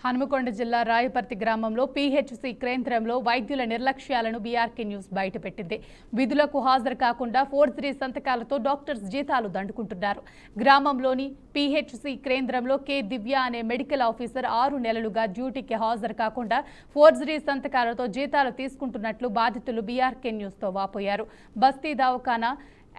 హనుమకొండ జిల్లా రాయపర్తి గ్రామంలో పీహెచ్సీ కేంద్రంలో వైద్యుల నిర్లక్ష్యాలను బీఆర్కే న్యూస్ బయటపెట్టింది. విధులకు హాజరు కాకుండా ఫోర్జరీ సంతకాలతో డాక్టర్స్ జీతాలు దండుకుంటున్నారు. గ్రామంలోని పీహెచ్సీ కేంద్రంలో కె దివ్య అనే మెడికల్ ఆఫీసర్ 6 నెలలుగా డ్యూటీకి హాజరు కాకుండా ఫోర్జరీ సంతకాలతో జీతాలు తీసుకుంటున్నట్లు బాధితులు బీఆర్కే న్యూస్తో వాపోయారు. బస్తీ దవాఖానా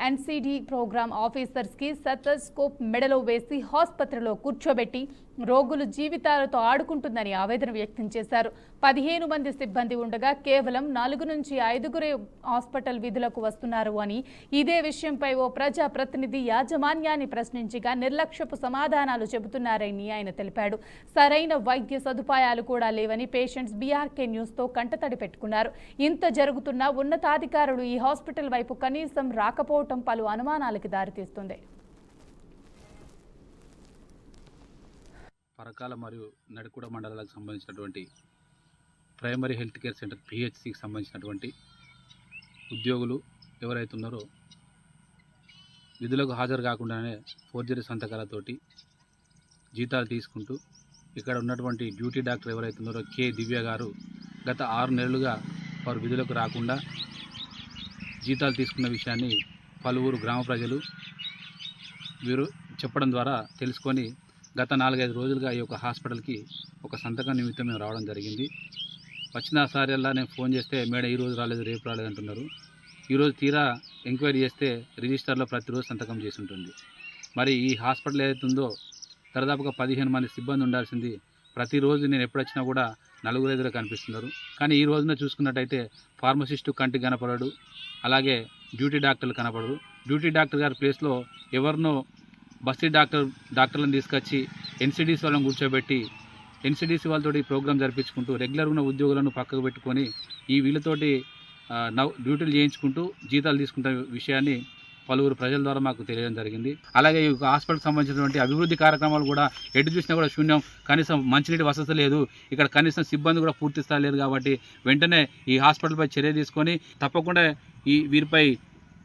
ఎన్సీడీ ప్రోగ్రామ్ ఆఫీసర్స్ కి సెటస్కోప్ మెడలో వేసి ఆసుపత్రిలో కూర్చోబెట్టి రోగులు జీవితాలతో ఆడుకుంటుందని ఆవేదన వ్యక్తం చేశారు. 15 మంది సిబ్బంది ఉండగా కేవలం 4 నుంచి 5 హాస్పిటల్ విధులకు వస్తున్నారు అని, ఇదే విషయంపై ఓ ప్రజా ప్రతినిధి యాజమాన్యాన్ని ప్రశ్నించగా నిర్లక్ష్యపు సమాధానాలు చెబుతున్నారని ఆయన తెలిపాడు. సరైన వైద్య సదుపాయాలు కూడా లేవని పేషెంట్స్ బీఆర్కే న్యూస్తో కంటతడి పెట్టుకున్నారు. ఇంత జరుగుతున్నా ఉన్నతాధికారులు ఈ హాస్పిటల్ వైపు కనీసం రాకపోవడం పలు అనుమానాలకు దారితీస్తుంది. పరకాల మరియు నడికూడ మండలాలకు సంబంధించినటువంటి ప్రైమరీ హెల్త్ కేర్ సెంటర్ పిహెచ్సికి సంబంధించినటువంటి ఉద్యోగులు ఎవరైతే ఉన్నారో విధులకు హాజరు కాకుండానే ఫోర్జరీ సంతకాలతోటి జీతాలు తీసుకుంటూ ఇక్కడ ఉన్నటువంటి డ్యూటీ డాక్టర్ ఎవరైతే ఉన్నారో కె దివ్య గారు గత 6 నెలలుగా వారు విధులకు రాకుండా జీతాలు తీసుకున్న విషయాన్ని పలువురు గ్రామ ప్రజలు వీరు చెప్పడం ద్వారా తెలుసుకొని గత 4-5 రోజులుగా ఈ యొక్క హాస్పిటల్కి ఒక సంతకం నిమిత్తం మేము రావడం జరిగింది. వచ్చిన సార్లా నేను ఫోన్ చేస్తే మేడం ఈరోజు రాలేదు, రేపు రాలేదు అంటున్నారు. ఈరోజు తీరా ఎంక్వైరీ చేస్తే రిజిస్టర్లో ప్రతిరోజు సంతకం చేసి ఉంటుంది. మరి ఈ హాస్పిటల్ ఏదైతుందో దాదాపుగా 15 మంది సిబ్బంది ఉండాల్సింది ప్రతిరోజు నేను ఎప్పుడు వచ్చినా కూడా 4-5 కనిపిస్తున్నారు. కానీ ఈ రోజున చూసుకున్నట్టయితే ఫార్మసిస్టు కంటికి కనపడడు, అలాగే డ్యూటీ డాక్టర్లు కనపడరు. డ్యూటీ డాక్టర్ గారి ప్లేస్లో ఎవరినో బస్తీ డాక్టర్లను తీసుకొచ్చి ఎన్సీడీసీ వాళ్ళని కూర్చోబెట్టి ఎన్సీడీసీ వాళ్ళతోటి ప్రోగ్రామ్ జరిపించుకుంటూ రెగ్యులర్ ఉన్న ఉద్యోగులను పక్కకు పెట్టుకొని ఈ వీళ్ళతోటి డ్యూటీలు చేయించుకుంటూ జీతాలు తీసుకుంటున్న విషయాన్ని పలువురు ప్రజల ద్వారా మాకు తెలియడం జరిగింది. అలాగే ఈ హాస్పిటల్కి సంబంధించినటువంటి అభివృద్ధి కార్యక్రమాలు కూడా ఎటు చూసినా కూడా శూన్యం. కనీసం మంచినీటి వసతి లేదు, ఇక్కడ కనీసం సిబ్బంది కూడా పూర్తి స్థాయి లేదు. కాబట్టి వెంటనే ఈ హాస్పిటల్పై చర్య తీసుకొని తప్పకుండా వీరిపై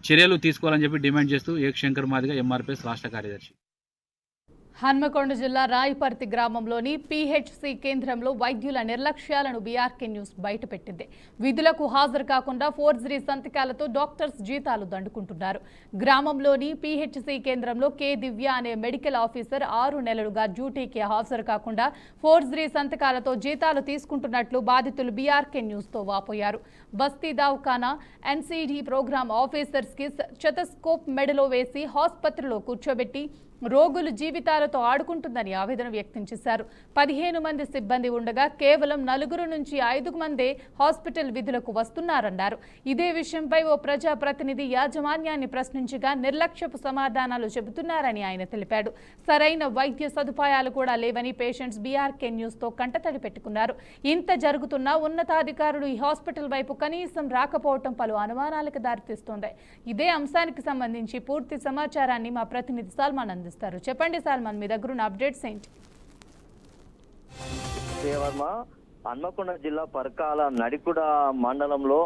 చర్యలు తీసుకోవాలని చెప్పి డిమాండ్ చేస్తూ ఏక్ శంకర్ మాదిగా ఎంఆర్పీఎస్ రాష్ట్ర కార్యదర్శి. హన్మకొండ జిల్లా రాయపర్తి గ్రామంలోని పీహెచ్సీ కేంద్రంలో వైద్యుల నిర్లక్ష్యాలను బీఆర్కే న్యూస్ బయటపెట్టింది. విధులకు హాజరు కాకుండా ఫోర్జరీ సంతకాలతో డాక్టర్స్ జీతాలు దండుకుంటున్నారు. గ్రామంలోని పీహెచ్సీ కేంద్రంలో కె దివ్య అనే మెడికల్ ఆఫీసర్ 6 నెలలుగా డ్యూటీకి హాజరు కాకుండా ఫోర్జరీ సంతకాలతో జీతాలు తీసుకుంటున్నట్లు బాధితులు బీఆర్కే న్యూస్తో వాపోయారు. బస్తీ దవాఖానా ఎన్సీడీ ప్రోగ్రామ్ ఆఫీసర్స్ కి స్టెథోస్కోప్ మెడలో వేసి ఆసుపత్రిలో కూర్చోబెట్టి రోగులు జీవితాలతో ఆడుకుంటుందని ఆవేదన వ్యక్తం చేశారు. 15 మంది సిబ్బంది ఉండగా కేవలం 4 నుంచి 5 మందే హాస్పిటల్ విధులకు వస్తున్నారన్నారు. ఇదే విషయంపై ఓ ప్రజా ప్రతినిధి యాజమాన్యాన్ని ప్రశ్నించగా నిర్లక్ష్యపు సమాధానాలు చెబుతున్నారని ఆయన తెలిపాడు. సరైన వైద్య సదుపాయాలు కూడా లేవని పేషెంట్స్ బీఆర్కే న్యూస్తో కంటతడి పెట్టుకున్నారు. ఇంత జరుగుతున్నా ఉన్నతాధికారులు ఈ హాస్పిటల్ వైపు కనీసం రాకపోవడం పలు అనుమానాలకు దారితీస్తోంది. ఇదే అంశానికి సంబంధించి పూర్తి సమాచారాన్ని మా ప్రతినిధి సల్మాన్ అందిస్తారు. చెప్పండి సల్మాన్, మీ దగ్గర ఉన్న అప్డేట్స్ ఏంటి? హన్మకొండ జిల్లా పరకాల నడికూడ మండలంలో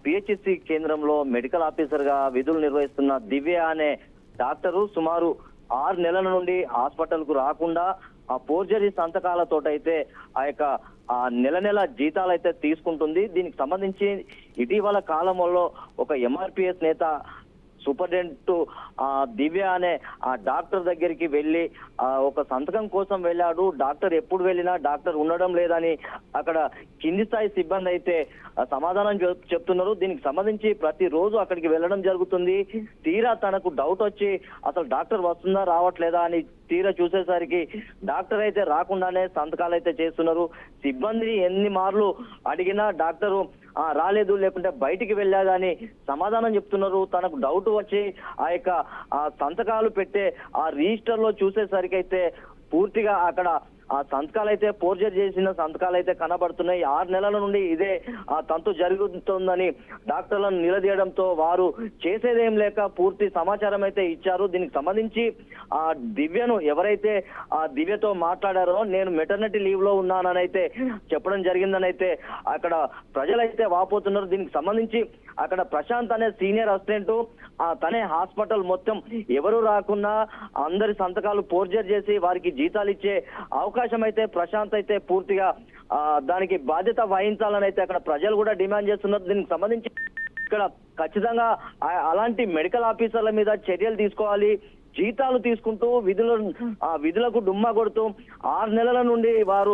పిహెచ్సి కేంద్రంలో మెడికల్ ఆఫీసర్ గా విధులు నిర్వహిస్తున్న దివ్య అనే డాక్టరు సుమారు 6 నెలల నుండి హాస్పిటల్ కు రాకుండా ఫోర్జరీ సంతకాలతోటైతే ఆ యొక్క నెల జీతాలు అయితే తీసుకుంటుంది. దీనికి సంబంధించి ఇటీవల కాలంలో ఒక ఎంఆర్పీఎస్ నేత సూపరింటెండెంట్ దివ్య అనే ఆ డాక్టర్ దగ్గరికి వెళ్ళి ఒక సంతకం కోసం వెళ్ళాడు. డాక్టర్ ఎప్పుడు వెళ్ళినా డాక్టర్ ఉండడం లేదని అక్కడ కింది స్థాయి సిబ్బంది అయితే సమాధానం చెప్తున్నారు. దీనికి సంబంధించి ప్రతిరోజు అక్కడికి వెళ్ళడం జరుగుతుంది. తీరా తనకు డౌట్ వచ్చి అసలు డాక్టర్ వస్తుందా రావట్లేదా అని తీరా చూసేసరికి డాక్టర్ అయితే రాకుండానే సంతకాలు అయితే చేస్తున్నారు. సిబ్బంది ఎన్ని మార్లు అడిగినా డాక్టరు రాలేదు, లేకుంటే బయటికి వెళ్ళాదని సమాధానం చెప్తున్నారు. తనకు డౌట్ వచ్చి ఆ యొక్క సంతకాలు పెట్టే ఆ రిజిస్టర్ లో చూసేసరికి అయితే పూర్తిగా అక్కడ ఆ సంతకాలు అయితే ఫోర్జరీ చేసిన సంతకాలు అయితే కనబడుతున్నాయి. 6 నెలల నుండి ఇదే తంతు జరుగుతుందని డాక్టర్లను నిలదీయడంతో వారు చేసేదేం లేక పూర్తి సమాచారం అయితే ఇచ్చారు. దీనికి సంబంధించి ఆ దివ్యను ఎవరైతే ఆ దివ్యతో మాట్లాడారో నేను మెటర్నిటీ లీవ్ లో ఉన్నానని అయితే చెప్పడం జరిగిందని అయితే అక్కడ ప్రజలైతే వాపోతున్నారు. దీనికి సంబంధించి అక్కడ ప్రశాంత్ అనే సీనియర్ అసిస్టెంట్ తనే హాస్పిటల్ మొత్తం ఎవరు రాకున్నా అందరి సంతకాలు ఫోర్జరీ చేసి వారికి జీతాలు ఇచ్చే అవకాశం అయితే ప్రశాంత్ అయితే పూర్తిగా దానికి బాధ్యత వహించాలని అయితే అక్కడ ప్రజలు కూడా డిమాండ్ చేస్తున్నారు. దీనికి సంబంధించి ఇక్కడ ఖచ్చితంగా అలాంటి మెడికల్ ఆఫీసర్ల మీద చర్యలు తీసుకోవాలి. జీతాలు తీసుకుంటూ విధులకు డుమ్మా కొడుతూ 6 నెలల నుండి వారు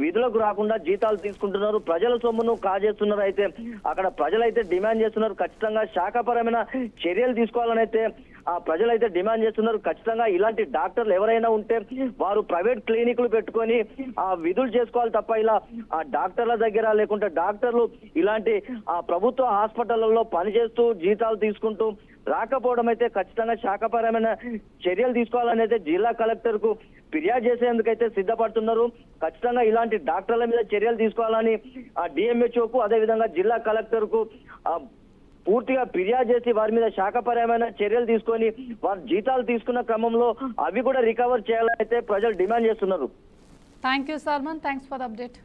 విధులకు రాకుండా జీతాలు తీసుకుంటున్నారు. ప్రజల సొమ్మును కాజేస్తున్నారు. అయితే అక్కడ ప్రజలైతే డిమాండ్ చేస్తున్నారు. ఖచ్చితంగా శాఖపరమైన చర్యలు తీసుకోవాలని అయితే ప్రజలైతే డిమాండ్ చేస్తున్నారు. ఖచ్చితంగా ఇలాంటి డాక్టర్లు ఎవరైనా ఉంటే వారు ప్రైవేట్ క్లినిక్లు పెట్టుకొని విధులు చేసుకోవాలి తప్ప ఇలా డాక్టర్ల దగ్గర లేకుంటే డాక్టర్లు ఇలాంటి ప్రభుత్వ హాస్పిటళ్లలో పనిచేస్తూ జీతాలు తీసుకుంటూ రాకపోవడం అయితే ఖచ్చితంగా శాఖపరమైన చర్యలు తీసుకోవాలని అయితే జిల్లా కలెక్టర్ కు ఫిర్యాదు చేసేందుకైతే సిద్ధపడుతున్నారు. ఖచ్చితంగా ఇలాంటి డాక్టర్ల మీద చర్యలు తీసుకోవాలని డిఎంహెచ్ఓకు అదేవిధంగా జిల్లా కలెక్టర్ కు పూర్తిగా ఫిర్యాదు చేసి వారి మీద శాఖపరమైన చర్యలు తీసుకొని వారు జీతాలు తీసుకున్న క్రమంలో అవి కూడా రికవర్ చేయాలని అయితే ప్రజలు డిమాండ్ చేస్తున్నారు. Thank you Salman, thanks for the update.